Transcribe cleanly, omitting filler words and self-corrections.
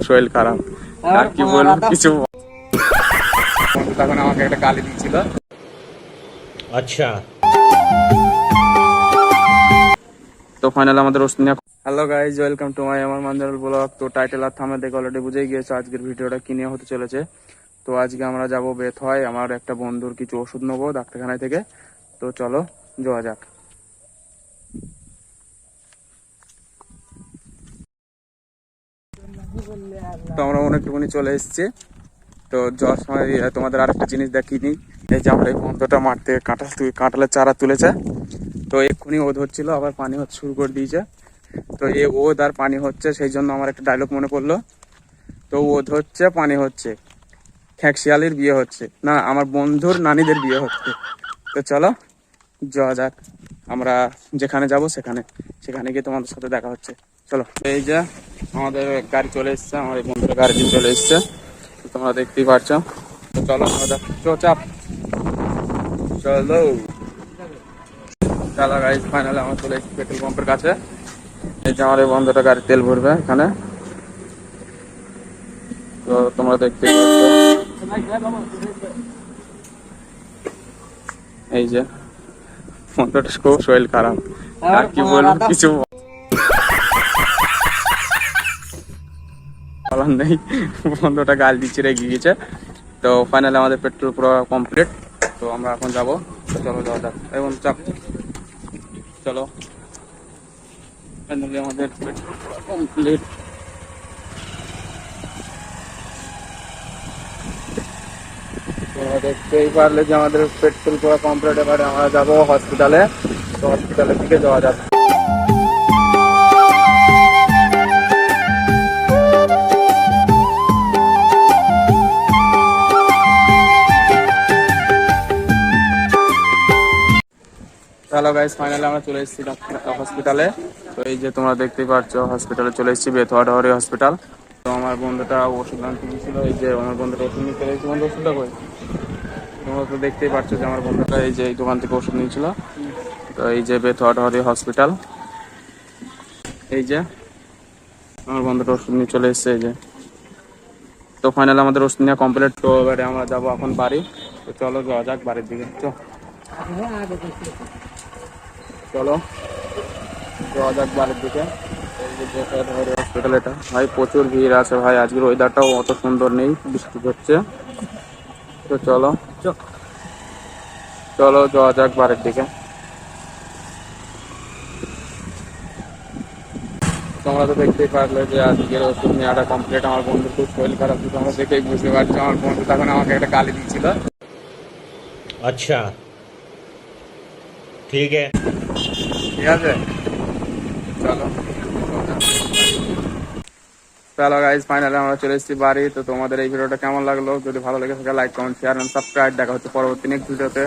শরীর খারাপ আর কি বলবো কিছু। তখন আমাকে একটা গালি দিয়েছিল। अच्छा। তো ফাইনাল আমাদের ওসমিয়া। Hello guys, welcome to my আমার মানজারুল ব্লগ। তো টাইটেল আর থামে দেখে অলরেডি বুঝেই গিয়েছো আজকের ভিডিওটা কি নিয়ে হতে চলেছে। তো আজকে আমরা যাব বেথয়, আমার একটা বন্ধুর কিছু ওষুধ নেবো ডাক্তারখানা থেকে। তো চলো যাওয়া যাক। তো আমরা অনেকটুকুনি চলে এসেছি। তো যাওয়ার সময় তোমাদের আরেকটা জিনিস দেখিনি, এই যে আমরা এই বন্ধুটা মাঠ থেকে কাঁঠালের চারা তুলেছে। তো এক্ষুনি ও ধরছিল, আবার পানি হতে শুরু করে দিয়েছে। তো ও আর পানি হচ্ছে, সেই জন্য আমার একটা ডায়লগ মনে পড়লো। তো ও ধরছে, পানি হচ্ছে, খ্যাঁকশিয়ালির বিয়ে হচ্ছে না, আমার বন্ধুর নানিদের বিয়ে হচ্ছে। তো চলো যাওয়া যাক, আমরা যেখানে যাব সেখানে গিয়ে তোমাদের সাথে দেখা হচ্ছে। চলো, এই যে আমাদের গাড়ি চলে এসছে, আমার এই বন্ধুর গাড়ি চলে এসছে, তোমরা দেখতেই পাচ্ছ। তো চলো চাপ, চলো চলো গাইজ, ফাইনালি আমরা চলে এসেছি পেট্রোল পাম্পের কাছে। এই যে আমার এই বন্ধুটা গাড়ি তেল ভরবে এখানে। তো তোমরা দেখতেই পাচ্ছ, এই যে বন্ধুটা খুব শরীর খারাপ আর কি বলবো কিছু বলার নেই। বন্ধুটা গাল দিচ্ছে, রেগে গিয়েছে। তো ফাইনালি আমাদের পেট্রোল পুরো কমপ্লিট। তো আমরা এখন যাবো। তো চলো যাওয়া যাক, এবং চাপ, চলো। ফাইনালি আমাদের পেট্রোল পুরো কমপ্লিট। তোমরা দেখতেই পারলে যে আমাদের পেট্রোল পুরো কমপ্লিট। এবারে আমরা যাবো হসপিটালে। তো হসপিটালের দিকে যাওয়া যাক। হ্যালো গাইস, ফাইনালি আমরা চলে এসেছি হসপিটালে। তো এই যে তোমরা দেখতেই পাচ্ছ, হসপিটালে চলে এসেছি, বেথুয়া হসপিটাল। তো আমার বন্ধুটা ওষুধ আনতে গিয়েছিল, এই যে আমার বন্ধুটা ওষুধ নিয়ে চলে এসেছি। বন্ধু ওষুধটা কই? তোমরা তো দেখতেই পাচ্ছ যে আমার বন্ধুটা এই যে এই দোকান থেকে ওষুধ নিয়েছিল। তো এই যে বেথুয়া হসপিটাল, এই যে আমার বন্ধুটা ওষুধ নিয়ে চলে এসেছে, এই যে। তো ফাইনালি আমাদের ওষুধ নেওয়া কমপ্লিট। তো এবারে আমরা যাবো এখন বাড়ি। তো চলো যাওয়া যাক বাড়ির দিকে। চলো যাওয়া যাক বাড়ির দিকে। হসপিটাল এটা ভাই, প্রচুর ভিড় আছে ভাই, আজকের ওয়েদারটাও অত সুন্দর নেই, বৃষ্টি হচ্ছে। তো চলো চলো যাওয়া যাক বাড়ির দিকে। তোমরা তো দেখতেই পারলে যে আজকের ওষুধ নেওয়াটা কমপ্লিট। আমার বন্ধু খুব শরীর খারাপ, তোমরা দেখেই বুঝতে পারছো। আমার বন্ধু তখন আমাকে একটা গালি দিয়েছিল। अच्छा ठीक है। ঠিক আছে, চলো চলো গাইজ, ফাইনালি আমরা চলে এসেছি বাড়ি। তো তোমাদের এই ভিডিওটা কেমন লাগলো? যদি ভালো লেগে থাকে like, comment, share and subscribe. দেখা হচ্ছে পরবর্তী নেক্সট ভিডিওতে।